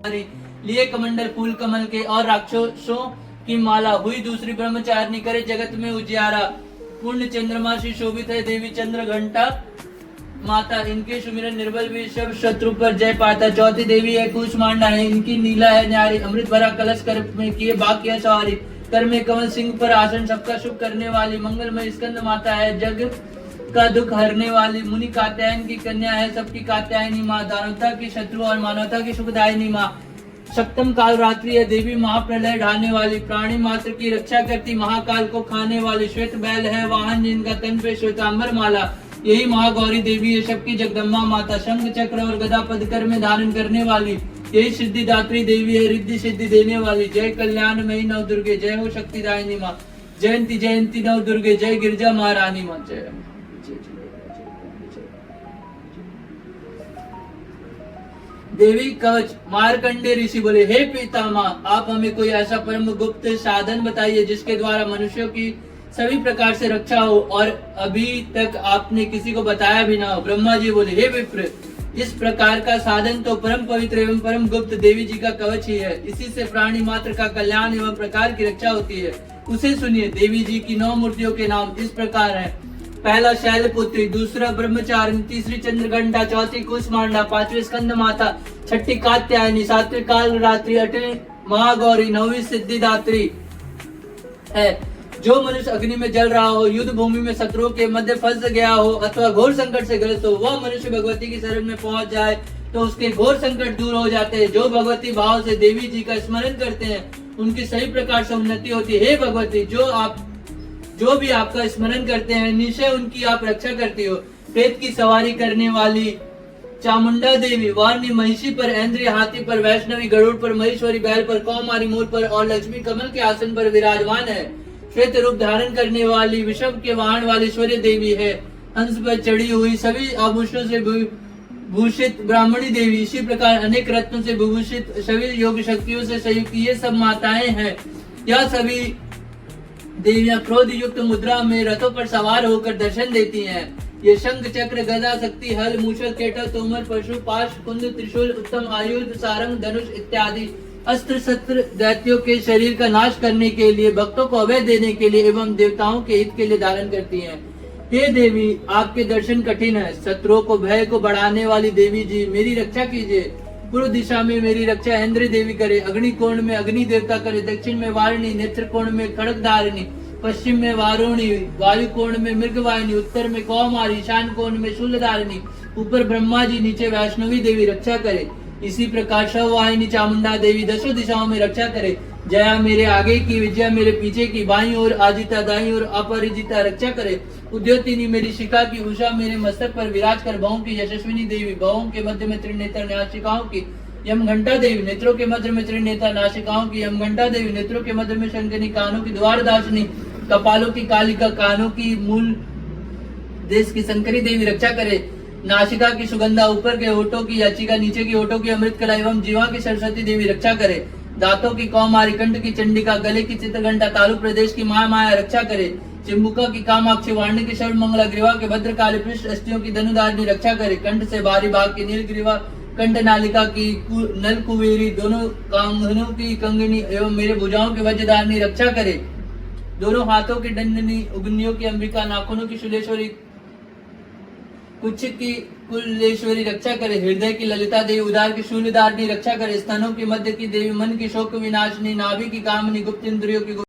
लिए कमंडल फूल कमल के और राक्षसों की माला हुई दूसरी ब्रह्मचारिणी करे जगत में उजियारा। पूर्ण चंद्रमा से शोभित है देवी चंद्र घंटा माता, इनके सुमिरन निर्बल भी सब शत्रु पर जय पाता। चौथी देवी है कूष्मांडा है, इनकी नीला है न्यारी, अमृत भरा कलश कर में किए बाकी सवारी, कर में कमल सिंह पर आसन सबका शुभ करने वाली। मंगलमय स्कंद माता है, जग का दुख हरने वाली। मुनि कात्यायन की कन्या है, सबकी कात्यायनी माँ, दानवता की शत्रु और मानवता की सुखदायिनी माँ। सप्तम काल रात्रि है, देवी महाप्रलय ढाने वाली, प्राणी मात्र की रक्षा करती, महाकाल को खाने वाली। श्वेत बैल है वाहन, जिनका तन पे श्वेतांबर माला, यही महागौरी देवी है, सबकी जगदम्बा माता। शंख चक्र और गदा पदकर में धारण करने वाली, यही सिद्धिदात्री देवी है, रिद्धि सिद्धि देने वाली। जय कल्याणमयी नव दुर्गे, जय हो शक्तिदायिनी माँ। जयंती जयंती नव दुर्गे, जय गिरिजा महारानी माँ। जय देवी कवच। मार्कंडे ऋषि बोले, हे पितामह, आप हमें कोई ऐसा परम गुप्त साधन बताइए जिसके द्वारा मनुष्यों की सभी प्रकार से रक्षा हो और अभी तक आपने किसी को बताया भी ना हो। ब्रह्मा जी बोले, हे विप्र, इस प्रकार का साधन तो परम पवित्र एवं परम गुप्त देवी जी का कवच ही है। इसी से प्राणी मात्र का कल्याण एवं प्रकार की रक्षा होती है। उसे सुनिए। देवी जी की 9 मूर्तियों के नाम इस प्रकार है। पहला शैलपुत्री, दूसरा ब्रह्मचारिणी, तीसरी चंद्रघंटा, चौथी कुष्मांडा, पांचवी स्कंद माता, छठी कात्यायनी, सातवीं काल रात्रि, आठवीं महागौरी, नौवीं सिद्धिदात्री है। जो मनुष्य अग्नि में जल रहा हो, युद्ध भूमि में शत्रुओं के मध्य फंस गया हो अथवा घोर संकट से ग्रस्त हो, वह मनुष्य भगवती की शरण में पहुंच जाए तो उसके घोर संकट दूर हो जाते हैं। जो भगवती भाव से देवी जी का स्मरण करते हैं उनकी सही प्रकार से उन्नति होती है। हे भगवती, जो भी आपका स्मरण करते हैं निश्चय उनकी आप रक्षा करती हो। प्रेत की सवारी करने वाली चामुंडा देवी, वारनी महिषी पर, ऐन्द्रिय हाथी पर, वैष्णवी गरुड़ पर, महेश्वरी बैल पर, कौमारी मोर पर और लक्ष्मी कमल के आसन पर विराजमान है। श्वेत रूप धारण करने वाली विषभ के वाहन वाली सूर्य देवी है। हंस पर चढ़ी हुई सभी आभूषणों से भूषित ब्राह्मणी देवी, इसी प्रकार अनेक रत्नों से विभूषित सभी योग शक्तियों से संयुक्त ये सब माताएं हैं। यह सभी देवियां क्रोध युक्त मुद्रा में रथों पर सवार होकर दर्शन देती हैं। ये शंख चक्र गदा शक्ति हल मूषक केटक तोमर पशु पाश कुंद त्रिशूल उत्तम आयुध सारंग धनुष इत्यादि अस्त्र शस्त्र दैत्यों के शरीर का नाश करने के लिए, भक्तों को अभय देने के लिए एवं देवताओं के हित के लिए धारण करती हैं। हे देवी, आपके दर्शन कठिन है। शत्रुओं को भय को बढ़ाने वाली देवी जी, मेरी रक्षा कीजिए। पूर्व दिशा में मेरी रक्षा इंद्र देवी करे, अग्नि कोण में अग्नि देवता करे, दक्षिण में वारिणी, नेत्र कोण में खड़गधारिणी, पश्चिम में वारुणी, वायु कोण में मृगवाहिनी, उत्तर में कौमारी, ईशान कोण में शूलधारिणी, ऊपर ब्रह्मा जी, नीचे वैष्णवी देवी रक्षा करे। इसी प्रकार शववाहिनी चामुंडा देवी दसों दिशाओं में रक्षा करे। जया मेरे आगे की, विजया मेरे पीछे की, बाईं ओर आजिता, दाईं ओर अपराजिता रक्षा करे। उद्योतिनी मेरी शिखा की, उषा मेरे मस्तक पर विराज कर। भवों की यशस्विनी देवी, भवों के मध्य में त्रिनेत्र नासिकाओं की। यम घंटा देवी, नेत्रों के मध्य में त्रिनेत्र नासिकाओं की। यम घंटा देवी, नेत्रों के मध्य में शंखनी, कानों की द्वारदासिनी, कपालों की कालिका, कानों की मूल देश की शंकरी देवी रक्षा करे। नासिका की सुगंधा, ऊपर के होठों की याचिका, नीचे की होठों की अमृत कला एवं जीवा की सरस्वती देवी रक्षा करे। दांतों की कौमारी, कंठ की चंडिका, गले की चित्रघंटा, तालु प्रदेश की माया रक्षा करे। चिम्बुका की कामाक्षी, वाणी की सर्वमंगला, ग्रीवा के भद्रकाली, पृष्ठ अस्थियों की धनुधारिणी रक्षा करे। कंठ से बाहरी भाग की नीलग्रीवा, कंठ नालिका की नल कुबेरी, दोनों कांगनों की कंगनी एवं मेरे भुजाओं के वज्रधारिणी रक्षा करे। दोनों हाथों की दंडनी, उंगलियों की अंबिका, नाखूनों की शूलेश्वरी, कुछ की कुलेश्वरी रक्षा करे। हृदय की ललिता देवी, उदार की शूलधारिणी रक्षा करे। स्तनों की मध्य की देवी, मन की शोक विनाशिनी, नाभि की कामनी, गुप्त इंद्रियों की